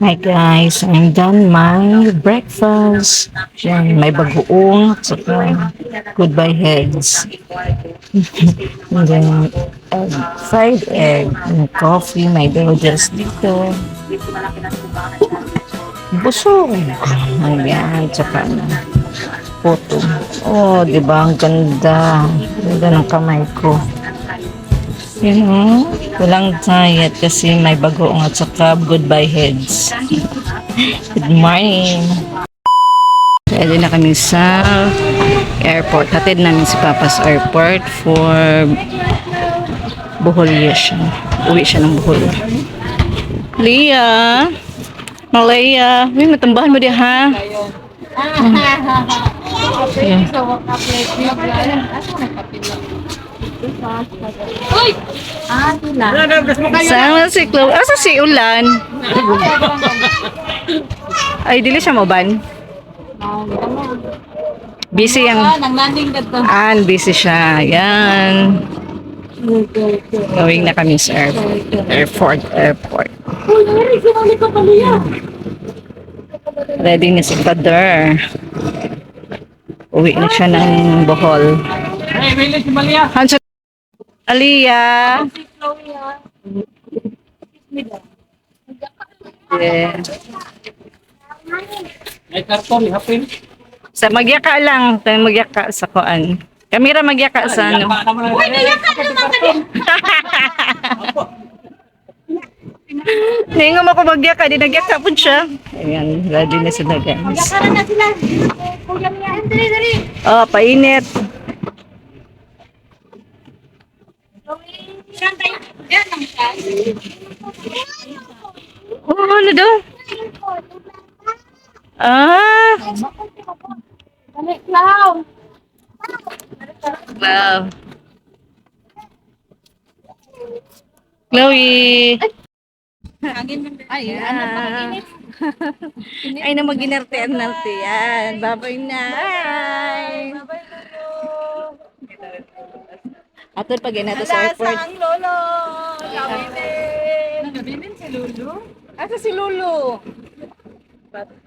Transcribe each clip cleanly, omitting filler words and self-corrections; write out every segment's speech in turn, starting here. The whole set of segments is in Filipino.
Hi guys, I'm done my breakfast. Yan, may bagoong at saka goodbye heads. And then fried egg, and coffee, may beverages dito. Busog. Ayan, tsaka photo. Oh, di ba? Ang ganda. Ganda ng kamay ko. You know, walang diet kasi may bagoong at saka goodbye heads. Good morning. Ready na kami sa airport. Hatid namin si Papa sa airport for Bohol siya. Uwi siya ng Bohol. Leah! Malaya! Uy, matambahan mo di ha? Yeah. Uy! Sila. Sama si Chloe. Asa si Ulan? Ay, dili siya maban. Busy yan. Nang-landing ka to. Busy siya. Yan. Going na kami sa airport. Uy, Eric, sinali ka pala yan. Ready na si Father. Uwi na siya ng Bohol. Hey, Willis, si Malia. Hansa Aliyah. Si Chloe, ha? Yeah. May karton, hapin. Sa magyaka lang, tayo magyaka sa kuan. Kamera magyaka sa ano. Uy, niyaka naman ka din. Ningom ako magyaka, di nagyaka po siya. Ayan, ready na sila guys. Yakaran na sila. Kuya Mia, dali, dali. Oh, painit. Saan tayo? Yan ang siya. Oh, ano daw? Ah, Dali, Clown. wow. Chloe. Ay, ano pa init? Ay na maginerte-narte yan. Babay na. Hi. Babay, Lolo. Ato pag nato sa airport. Ang Lolo. Gabinin. Gabinin si Lolo? Asa si Lolo?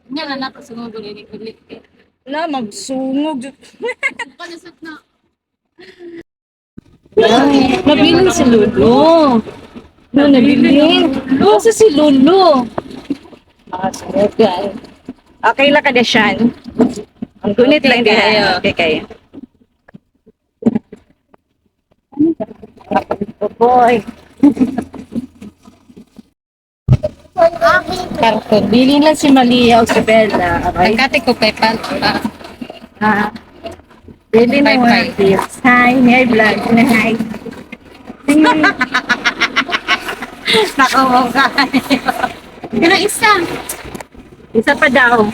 Nga na nato sunod ulit. Na, magsungog. Panasat na. Nabilin si Lolo. No, nabilin. Asa si Lolo? Okay. Okay lang ka desyan. Ang gunit lang din. Okay, kaya. Boy. Karton. Bilin lang si Malia o si Bella. Okay? Kati ko PayPal. Ah. Bilin na mga gifts. Hi, may vlog. Hi. Nakawaw ka. Pero isa. Isa pa daw.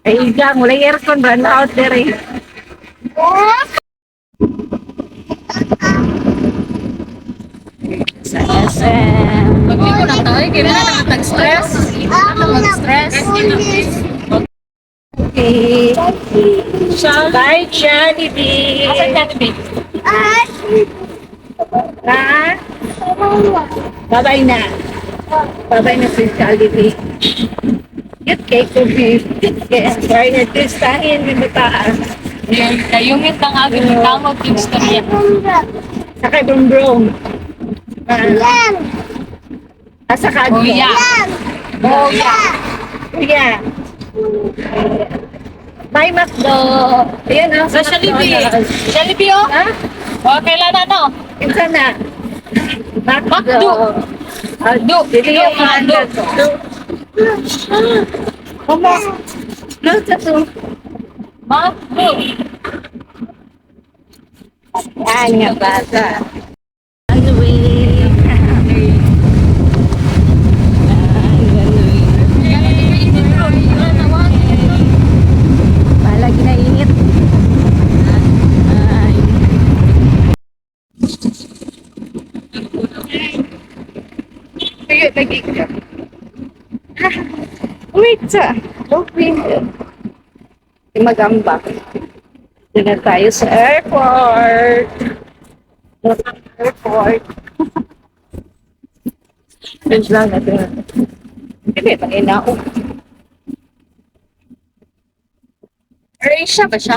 Ay, igang. Wala aircon. Run out there eh. Sa SM. Pag-ipo na to, kaya na nakatag-stress. Nakatag-stress. Okay. Bye, Jollibee. Asan Jollibee? Ha? Bye-bye na. Bye-bye na si Jollibee. Cute cake to be. Yes, try na this tahin ng taas. Kayungit ang agad ng tamot yung storya. Sakay brum-brum. Asa ka? Kuya. Kuya. Kuya. Bye, Macdo. Ayan ang Sa Jollibee. Jollibee, oh. Ha? O, kailan na to? Isa na. Macdo. Aldo. Dili yung Aldo. Aldo. Mama. Nasa to. Macdo. Yan nga bata. On the way. Palagi na init. Ay. Ayun, lagi ka. Wait sa. Open. Magamba. Doon na tayo sa airport. Airport. Friends lang natin. Hindi ba inao? Asia ba siya?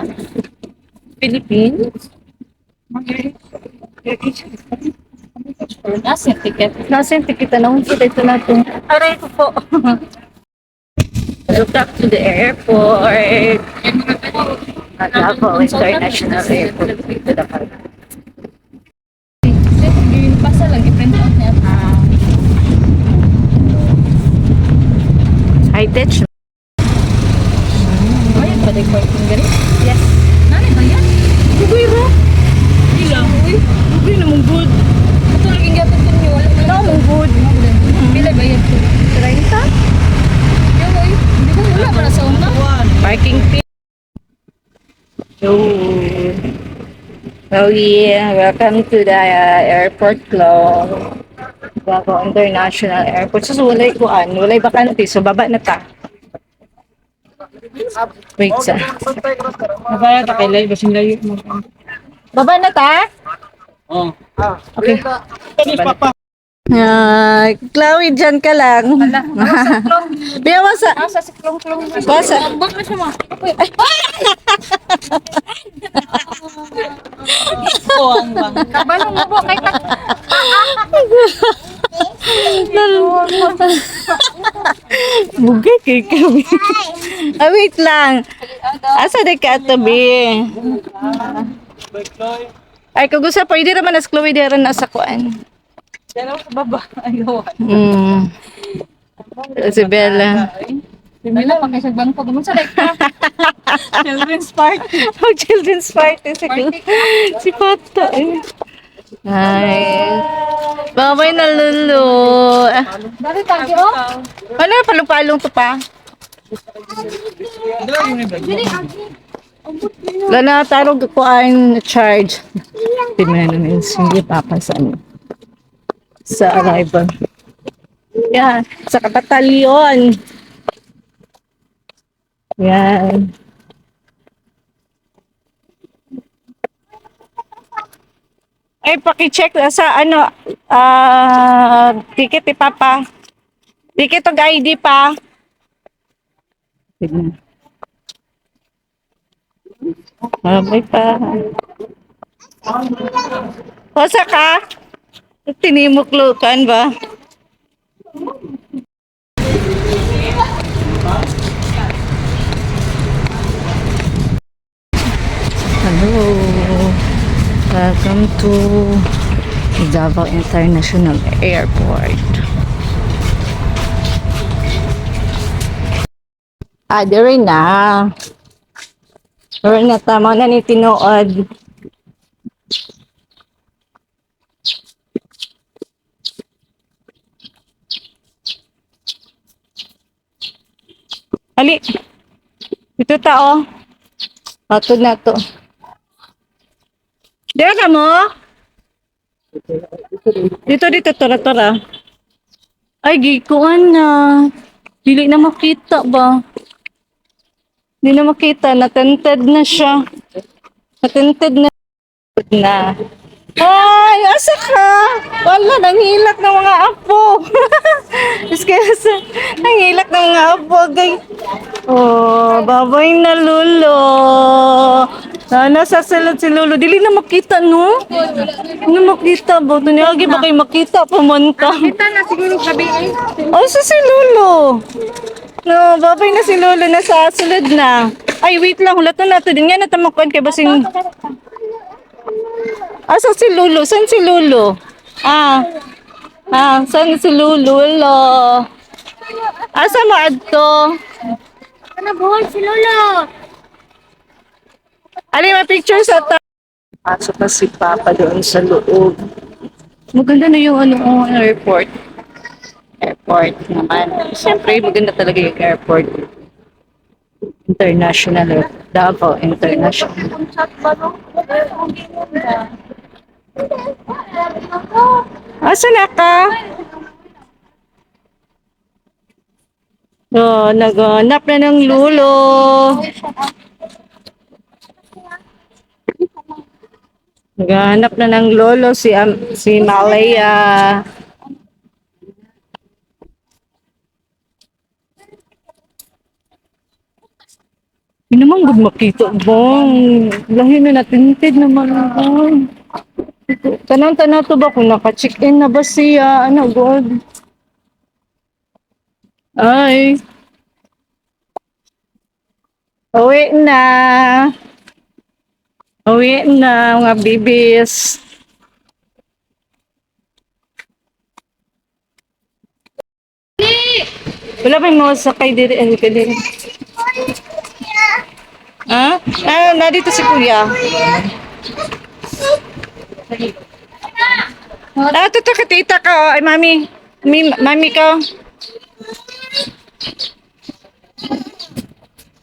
Philippines? Nasa ticket. Nasa yung ticket na kung ito natin. Aray ko po. Look up to the airport. Davao International Airport. Dito na kami. Pasa lang, i-print out niya. High-tech. Bayad ba tayo parking gari? Yes. Nani ba yan? Ugoy ra. Ilang? Uy, Ugoy na mong good. ito laging gatong ko niyo. Wala mo lang. mong good. Pila bayad ko? 30? Yung uy, di ba wala para sa una? Parking fee. Oh yeah, welcome to the airport club. Davao International Airport. So, walay kuan, walay bakante. So, baba na ta. Wait, sa. Nabaya ta kay live basing layo mo. Baba na ta? Oh. Okay. Ay, Chloe, dyan ka lang. Biyawa sa... Nasa si klong-klong. Basa. Ambot na siya mo. Buwang bang. Kabalong mo po kay tak. Bugay kay kami. Ah, wait lang. Asa di ka tabi? Ay, kung gusto, pwede naman as Chloe di rin nasa kuan. Pero sa baba. Ayaw. Si Bella. Bimila pa kay sa bangko. Gumun sa like ka. Children's party. Oh, children's party. Si Pato. Ay. Babay na Lulu. Dari tagi oh. Ano, palong-palong to pa? Lana, tarong ko ang charge. Tinanong hindi papasan sa arrival. Yan, sa kabatalyon. Yan. Ay, paki-check sa ano, ticket ni Papa. Ticket o ID pa. Mabay pa. Osa ka? Tinimuklukan ba? Hello. Welcome to Davao International Airport. Dire na. Dire na, tama na ni tinuod. Ali. Ito tao. Ato na to. Dire ka mo? Dito, tora. Ay, gikuan na. Dili na makita ba? Hindi na makita. Natented na siya. Natented na. Ay, asa ka? Wala, nanghilak ng mga apo. Excuse, nanghilak ng mga apo. Oh, babay na Lulo. Nasa salad si Lolo. Dili na makita, no? Hindi makita ba? Tunyagi ba kayo makita? Pumunta. Kita na siguro gabi eh. Oh, si Lolo. No, babay na si Lolo. Nasa sulod na. Ay, wait lang. Hulat na nato din. Nga natamakuan kay basing... Asa si Lolo? Saan si Lolo? Saan si Lolo? Lolo. Asa mo adto? Ano buhay si Lolo? Ali, may picture sa ta. Pasok na si Papa doon sa loob. Maganda na yung airport. Airport naman. Siyempre, maganda talaga yung airport. International. Davao International. Asa na ka? So, naghanap na ng lulo. Naghanap na ng lolo si Malaya. Hindi naman good makita bang. Lahi na natinted naman bang. Tanan-tanan to ba kung naka-check-in na ba siya? Ano, God? Ay, uwi na. Uwi na, mga bibis. Wala pa yung mga sakay diri. Ano ka diri? Ha? Ah, na dito si Kuya. Ah, tuto ka tita ka. Ay, mami. Mami ka.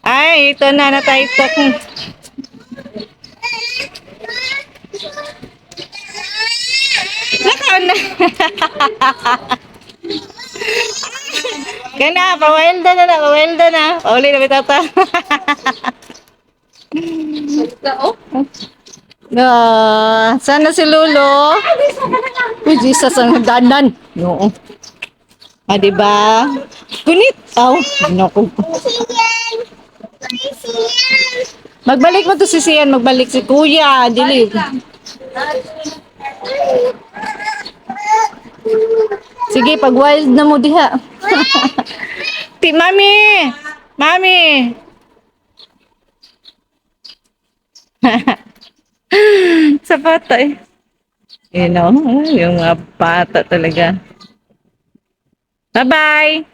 Ay, ito na na tayo. Naka na. Kana, pawelda na na, pawelda na. Pauli na bitata. No, sana si Lolo. Uy, Jesus, ang danan. No. Ah, di ba? Kunit. Aw, naku. Magbalik mo to si Sian, magbalik si Kuya, dili. Sige, pag wild na mo diha. Ti Mami. Mami. Sa bata eh. You know, yung mga bata talaga. Bye-bye.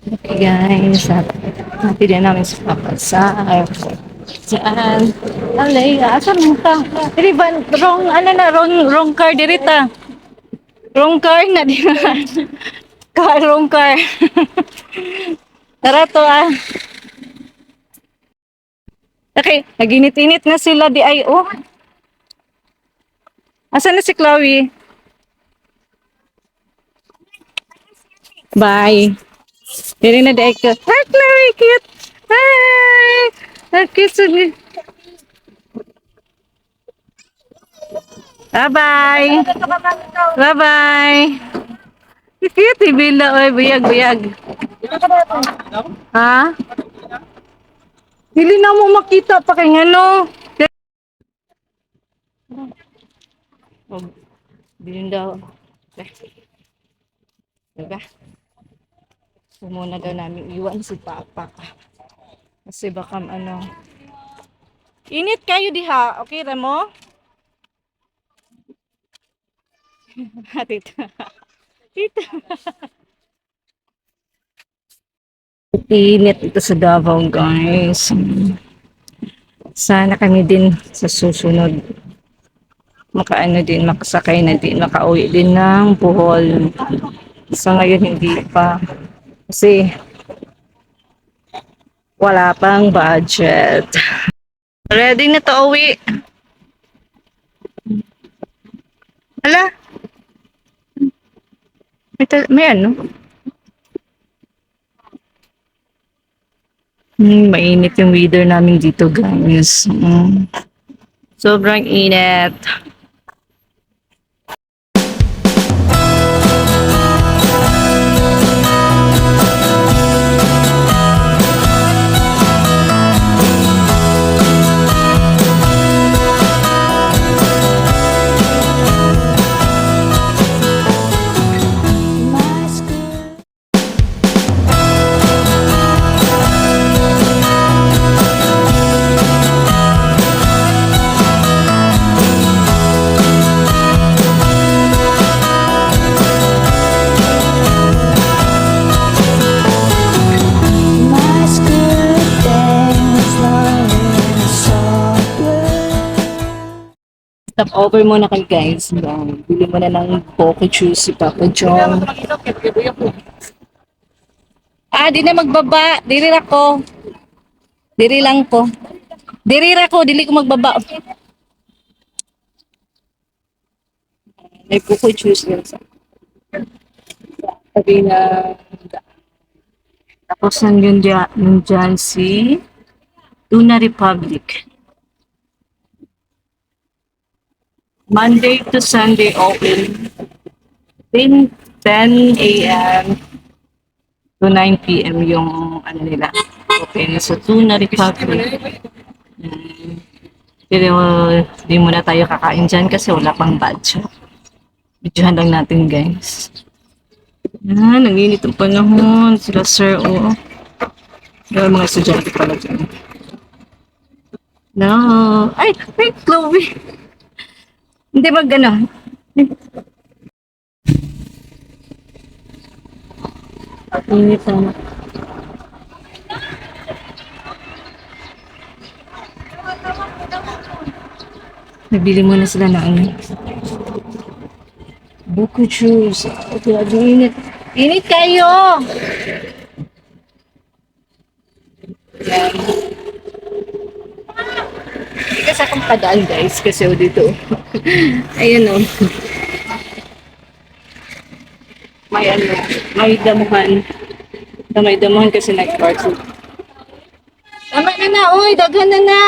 Okay guys, hati din namin sa papa sa airport. Diyan. Alay, asan mo ka? Dili ba, wrong car dirita. Wrong car na di ba? Wrong car. Tara to ah. Okay, naginit-init na sila di ay oh. Asan na si Chloe? Bye. Dili na di ay ka. Hi Chloe, cute. Hi. Ang cute sa ni. Bye-bye. Bye-bye. Cute, ibila oy, buyag-buyag. Ha? Dili na mo makita pa kay ngano. Oh, bilhin daw. Diba? So, muna daw namin iwan si Papa. Kasi baka ano. Init kayo diha. Okay, Ramo? Tita. Tita. Init ito sa Davao, guys. Sana kami din sa susunod makaano din, makasakay na din, makauwi din ng Bohol. Sa ngayon hindi pa. Kasi wala pang budget. Ready na to uwi. Hala, may ano? Mainit yung weather namin dito, guys. Sobrang init. Stop over muna kayo guys. Bili mo na ng Poke Juice si Papa John. Ah, di na magbaba. Diri ra ko. Diri lang ko. Diri ra ko, dili ko magbaba. May Poke Juice yan sa sabi na tapos nandyan si Tuna Republic. Monday to Sunday open 10 a.m. To 9 p.m. yung ano nila. Open. So, Tuna Republic. Mm. Pero, di muna tayo kakain dyan kasi wala pang batch. Videohan lang natin, guys. Ah, nanginit ang panahon. Sila, sir, oo. Yung mga estudyante pala dyan. No. Ay, wait, Chloe. Hindi ano. Init na. Nabili muna sila na ano. Buko juice. Grabe init. Init kayo! Yan. Hindi kasi akong padaan guys kasi dito. Ayan o. May ano, may damuhan. May damuhan kasi nag-party. Tama na na, uy, daghan na na.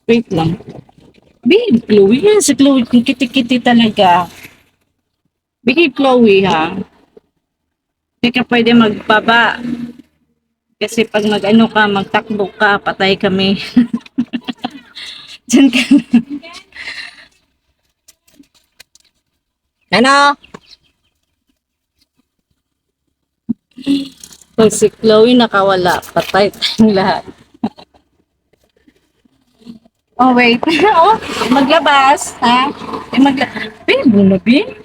Wait lang. Babe, Chloe, yan si Chloe, kiti-kiti talaga. Bigay Chloe ha. Hindi ka pwede magbaba. Kasi pag mag-ano ka, magtakbo ka, patay kami. Diyan ka. Ano? Pag si Chloe nakawala, patay tayong lahat. Oh, wait. Oh, maglabas, ha? Babe, bumabi?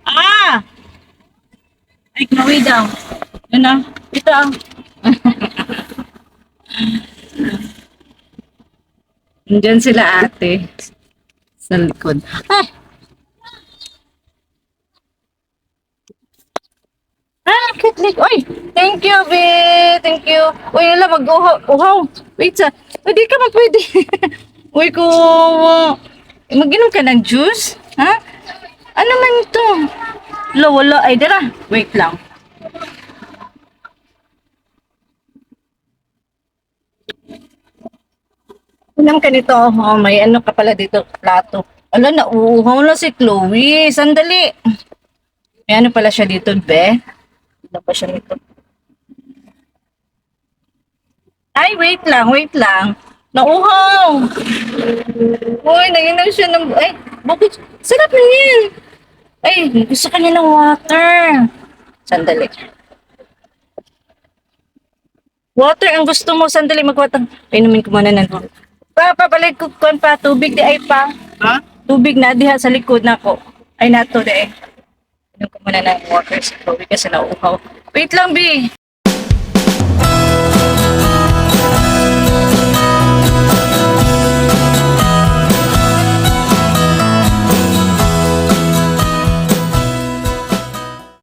Ah! Ay, Chloe daw. Yun na. Ito ah. Nandyan sila ate. Sa likod. Ay! Ah, kitlik. Uy! Thank you, be. Thank you. Uy, nala, mag-uhaw. Uhaw. Wait sa. Hindi ka magpwede. Uy, ko. Mag-inom ka ng juice? Ha? Ano man ito? Wala. Ay, dara. Wait lang. Alam ka nito, oh, may ano ka pala dito, plato. Ala, nauuhaw na si Chloe. Sandali. May ano pala siya dito, be? Ano pa siya nito? Ay, wait lang. Nauuhaw. Uy, nainom siya ng... Ay, bakit? Sarap na yan. Ay, gusto ka niya ng water. Sandali. Water ang gusto mo. Sandali, mag-water. Inumin ko muna ng water. Papabalik ko kon pa. Tubig di ay pa. Ha? Tubig na diha sa likod na ko. Ay, nato di ay. Inom ko muna ng water sa Chloe kasi nauuhaw. Wait lang, B.